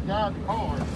guide the car.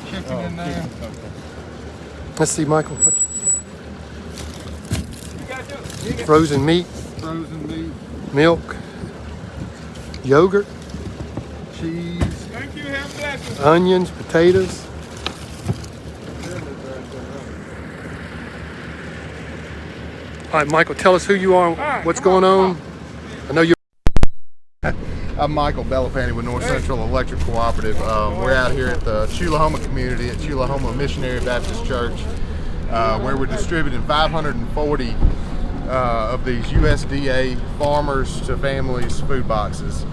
Chicken in there. Let's see, Michael. Frozen meat. Frozen meat. Milk. Yogurt. Cheese. Thank you. Have a blessing. Onions. Potatoes. All right, Michael, tell us who you are, what's going on. I know you're... I'm Michael Belafanti with Northcentral Electric Cooperative. We're out here at the Chulahoma community at Chulahoma Missionary Baptist Church, where we're distributing 540 of these USDA farmers to families food boxes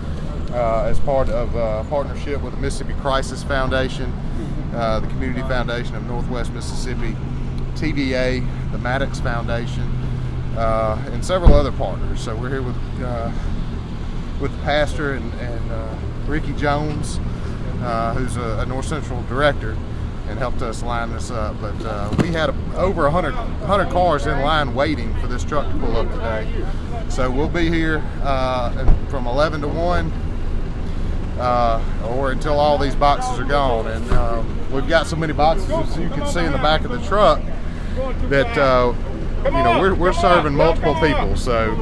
as part of a partnership with the Mississippi Crisis Foundation, the Community Foundation of Northwest Mississippi, TVA, the Maddox Foundation, and several other partners. So we're here with the pastor and Ricky Jones, who's a Northcentral director, and helped us line this up. But we had over 100 cars in line waiting for this truck to pull up today. So we'll be here from 11 to 1 or until all these boxes are gone. And we've got so many boxes, as you can see in the back of the truck, that you know, we're serving multiple people. So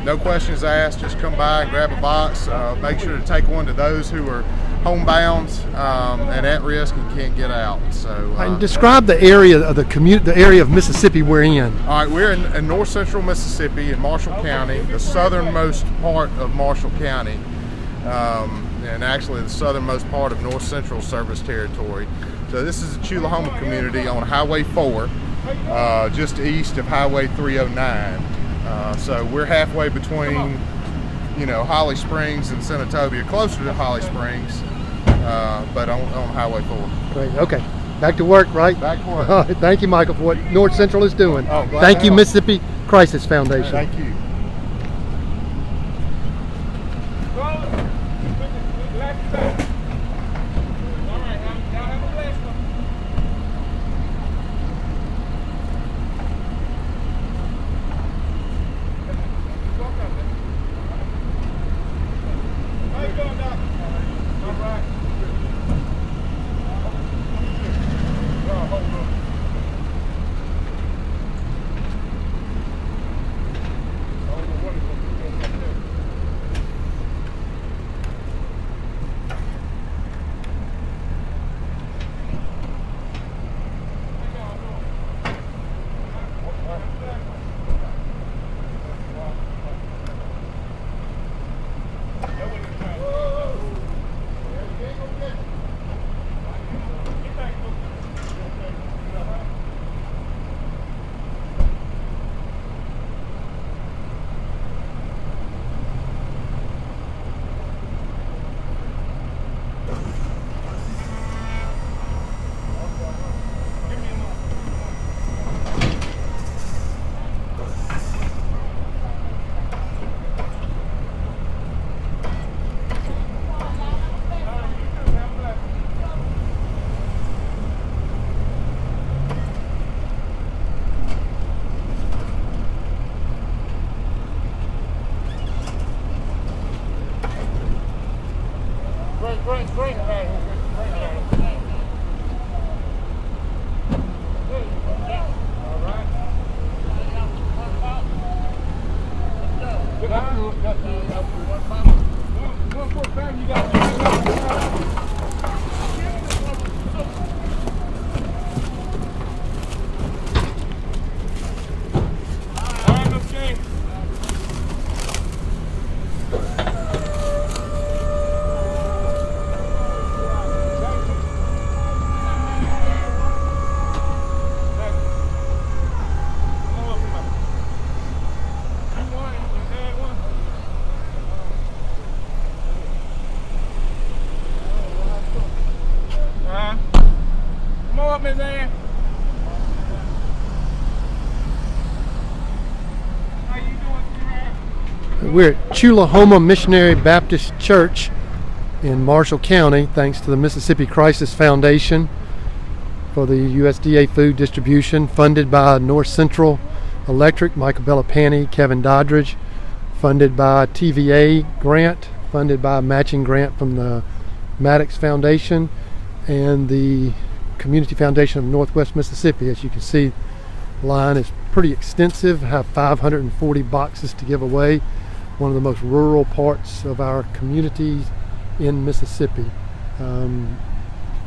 no questions asked, just come by and grab a box. Make sure to take one to those who are homebound and at risk and can't get out. So and describe the area of the area of Mississippi we're in. All right, we're in North Central Mississippi in Marshall County, the southernmost part of Marshall County, and actually the southernmost part of North Central service territory. So this is the Chulahoma community on Highway 4, just east of Highway 309. So we're halfway between, you know, Holly Springs and Senatobia, closer to Holly Springs, but on Highway 4. Great. Okay. Back to work, right? Back to work. Thank you, Michael, for what Northcentral is doing. Oh, thank you, Mississippi Crisis Foundation. Thank you. We're at Chulahoma Missionary Baptist Church in Marshall County, thanks to the Mississippi Crisis Foundation for the USDA food distribution, funded by Northcentral Electric, Michael Bellapani, Kevin Doddridge, funded by TVA grant, funded by a matching grant from the Maddox Foundation and the Community Foundation of Northwest Mississippi. As you can see, the line is pretty extensive. I have 540 boxes to give away. One of the most rural parts of our communities in Mississippi.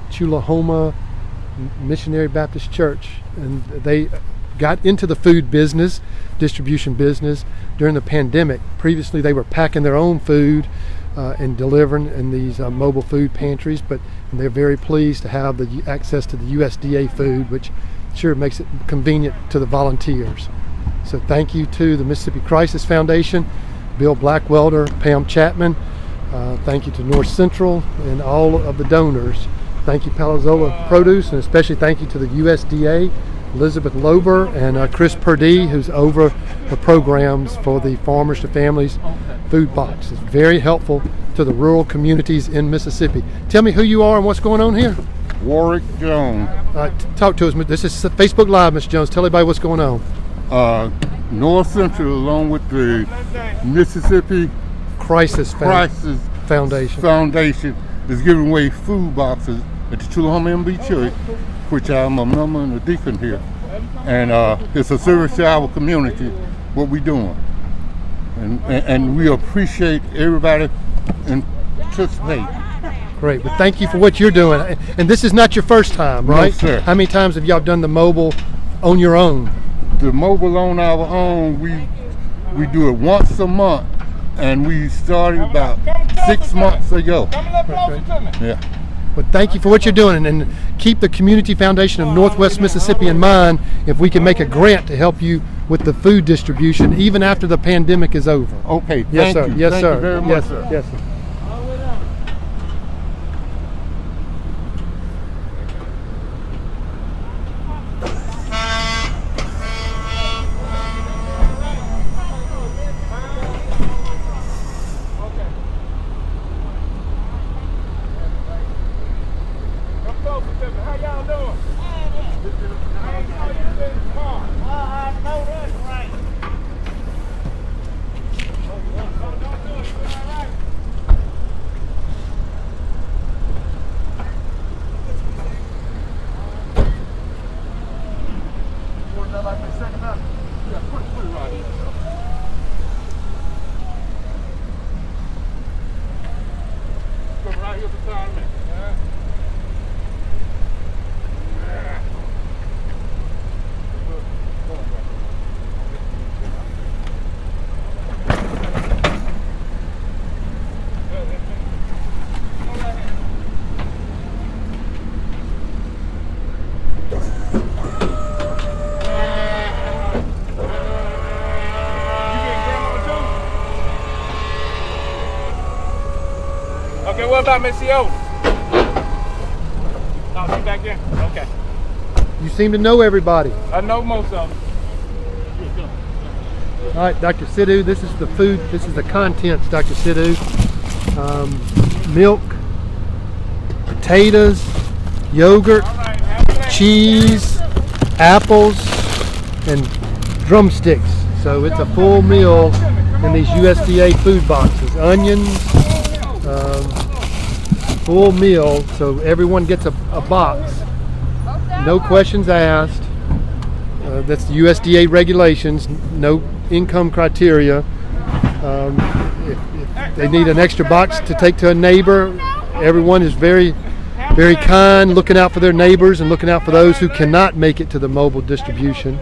Chulahoma Missionary Baptist Church, and they got into the food business, distribution business during the pandemic. Previously they were packing their own food and delivering in these mobile food pantries, but they're very pleased to have the access to the USDA food, which sure makes it convenient to the volunteers. So thank you to the Mississippi Crisis Foundation, Bill Blackwelder, Pam Chapman. Thank you to Northcentral and all of the donors. Thank you Palazola Produce, and especially thank you to the USDA, Elizabeth Lober and Chris Purdie, who's over the programs for the Farmers to Families food box. It's very helpful to the rural communities in Mississippi. Tell me who you are and what's going on here. Warwick Jones. Talk to us. This is Facebook Live, Mr. Jones. Tell everybody what's going on. Northcentral, along with the Mississippi Crisis Foundation, is giving away food boxes at the Chulahoma MB Church, which I'm a member and a deacon here. And it's a service to our community, what we're doing. And we appreciate everybody participating. Great. Well, thank you for what you're doing. And this is not your first time, right? No, sir. How many times have y'all done the mobile on your own? The mobile on our own, we do it once a month, and we started about 6 months ago. Okay. Yeah. But thank you for what you're doing, and keep the Community Foundation of Northwest Mississippi in mind if we can make a grant to help you with the food distribution even after the pandemic is over. Okay, Yes, sir. you. Yes, Thank sir. you very much, Yes, sir. yes, sir. How y'all doing? I ain't know you been smart. I know that's right. Don't do it. You all right? Want that like my second up? Yeah, put it right here. Come right here beside me. Okay, what about Miss Yoda? Oh, she back there? Okay. You seem to know everybody. I know most of them. All right, Dr. Sidhu, this is the food, this is the contents, Dr. Sidhu. Milk, potatoes, yogurt, cheese, apples, and drumsticks. So it's a full meal in these USDA food boxes. Onions, full meal, so everyone gets a box. No questions asked. That's the USDA regulations, no income criteria. If they need an extra box to take to a neighbor, everyone is very, very kind, looking out for their neighbors and looking out for those who cannot make it to the mobile distribution.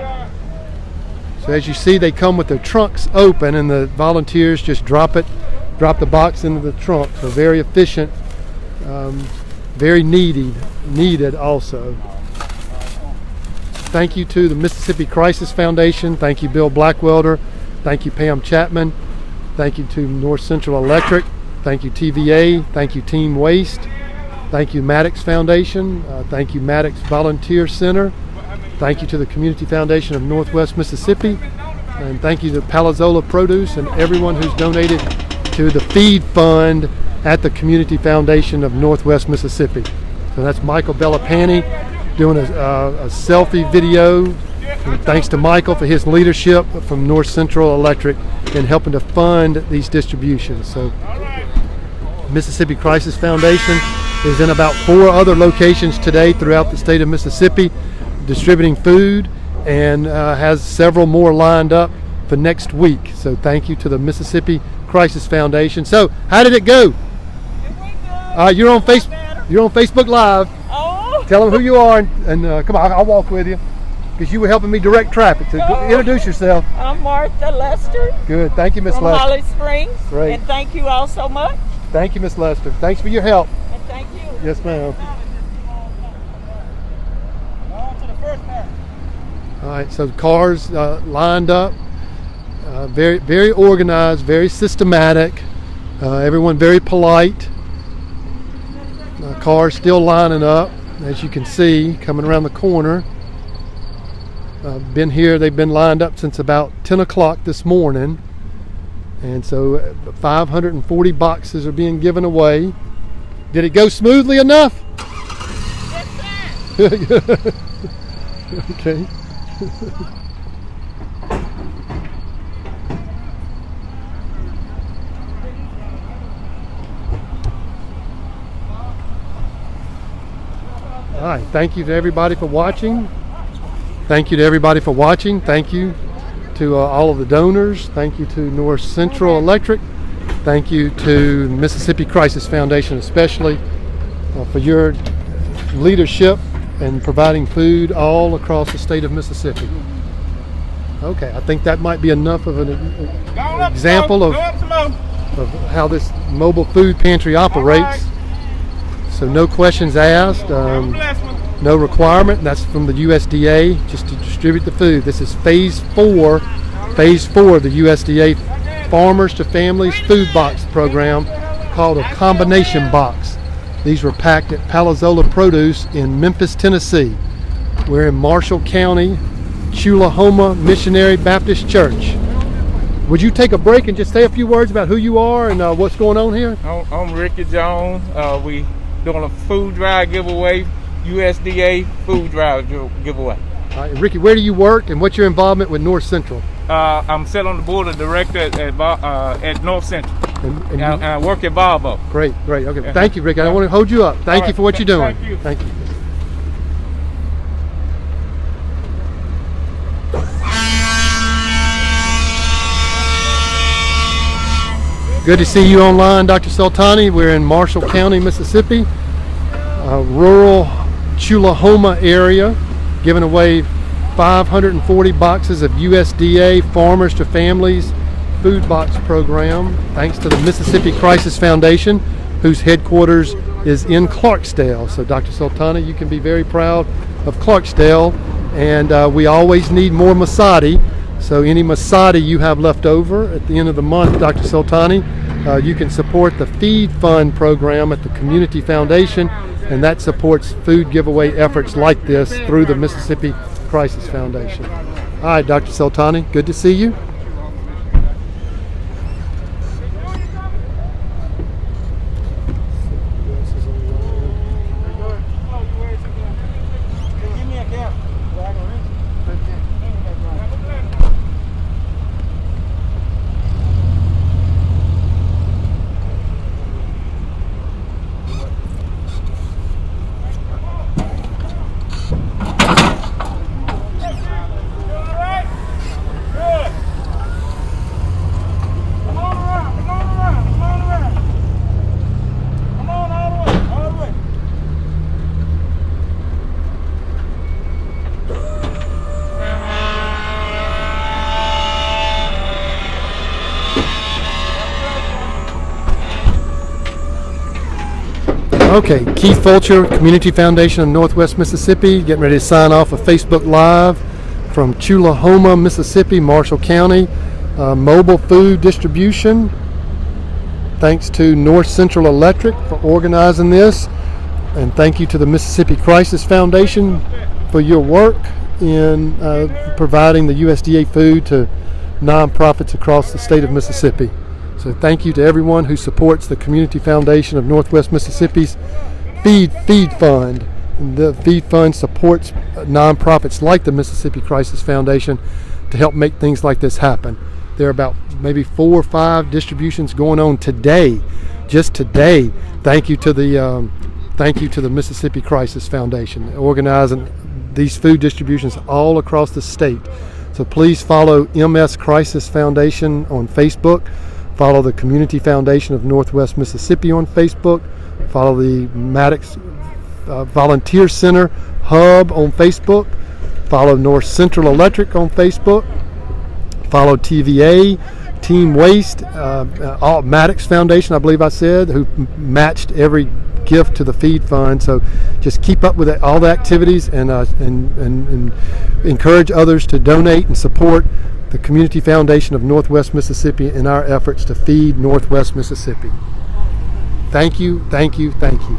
So as you see, they come with their trunks open, and the volunteers just drop the box into the trunk. So very efficient, very needed also. Thank you to the Mississippi Crisis Foundation. Thank you, Bill Blackwelder. Thank you, Pam Chapman. Thank you to Northcentral Electric. Thank you, TVA. Thank you, Team Waste. Thank you, Maddox Foundation. Thank you, Maddox Volunteer Center. Thank you to the Community Foundation of Northwest Mississippi. And thank you to Palazzolo Produce and everyone who's donated to the feed fund at the Community Foundation of Northwest Mississippi. So that's Michael Bellapani doing a selfie video. And thanks to Michael for his leadership from Northcentral Electric in helping to fund these distributions. So Mississippi Crisis Foundation is in about 4 other locations today throughout the state of Mississippi distributing food, and has several more lined up for next week. So thank you to the Mississippi Crisis Foundation. So how did it go? You're on Facebook Live. Oh. Tell them who you are, and come on, I'll walk with you because you were helping me direct traffic. So introduce yourself. I'm Martha Lester. Good. Thank you, Miss From Lester. Holly Springs. Great. And thank you all so much. Thank you, Miss Lester. Thanks for your help. And thank you. Yes, ma'am. On to the first part. All right, so the cars lined up, very, very organized, very systematic. Everyone very polite. Cars still lining up, as you can see, coming around the corner. Been here, they've been lined up since about 10 o'clock this morning. And so 540 boxes are being given away. Did it go smoothly enough? Okay. All right, thank you to everybody for watching. Thank you to everybody for watching. Thank you to all of the donors. Thank you to Northcentral Electric. Thank you to Mississippi Crisis Foundation especially for your leadership and providing food all across the state of Mississippi. Okay, I think that might be enough of an example of how this mobile food pantry operates. So no questions asked, no requirement. That's from the USDA, just to distribute the food. This is phase 4 of the USDA Farmers to Families Food Box program called a combination box. These were packed at Palazzolo Produce in Memphis, Tennessee. We're in Marshall County, Chulahoma Missionary Baptist Church. Would you take a break and just say a few words about who you are and what's going on here? I'm Ricky Jones. We doing a food drive giveaway, USDA food drive giveaway. Ricky, where do you work and what's your involvement with Northcentral? I'm sitting on the board of directors at Northcentral. And I work at Volvo. Great. Okay. Thank you, Ricky. I don't want to hold you up. Thank you for what you're doing. Thank you. Good to see you online, Dr. Sultani. We're in Marshall County, Mississippi, rural Chulahoma area, giving away 540 boxes of USDA Farmers to Families Food Box program, thanks to the Mississippi Crisis Foundation, whose headquarters is in Clarksdale. So Dr. Sultani, you can be very proud of Clarksdale, and we always need more Masadi. So any Masadi you have left over at the end of the month, Dr. Sultani, you can support the Feed Fund program at the Community Foundation, and that supports food giveaway efforts like this through the Mississippi Crisis Foundation. All right, Dr. Sultani, good to see you. Okay, Keith Fulcher, Community Foundation of Northwest Mississippi, getting ready to sign off a Facebook Live from Chulahoma, Mississippi, Marshall County. Mobile food distribution. Thanks to Northcentral Electric for organizing this. And thank you to the Mississippi Crisis Foundation for your work in providing the USDA food to nonprofits across the state of Mississippi. So thank you to everyone who supports the Community Foundation of Northwest Mississippi's Feed Fund. And the Feed Fund supports nonprofits like the Mississippi Crisis Foundation to help make things like this happen. There are about maybe 4 or 5 distributions going on today, just today. Thank you to the Mississippi Crisis Foundation organizing these food distributions all across the state. So please follow MS Crisis Foundation on Facebook. Follow the Community Foundation of Northwest Mississippi on Facebook. Follow the Maddox Volunteer Center Hub on Facebook. Follow Northcentral Electric on Facebook. Follow TVA, Team Waste, Maddox Foundation, I believe I said, who matched every gift to the Feed Fund. So just keep up with all the activities and encourage others to donate and support the Community Foundation of Northwest Mississippi in our efforts to feed Northwest Mississippi. Thank you, thank you, thank you.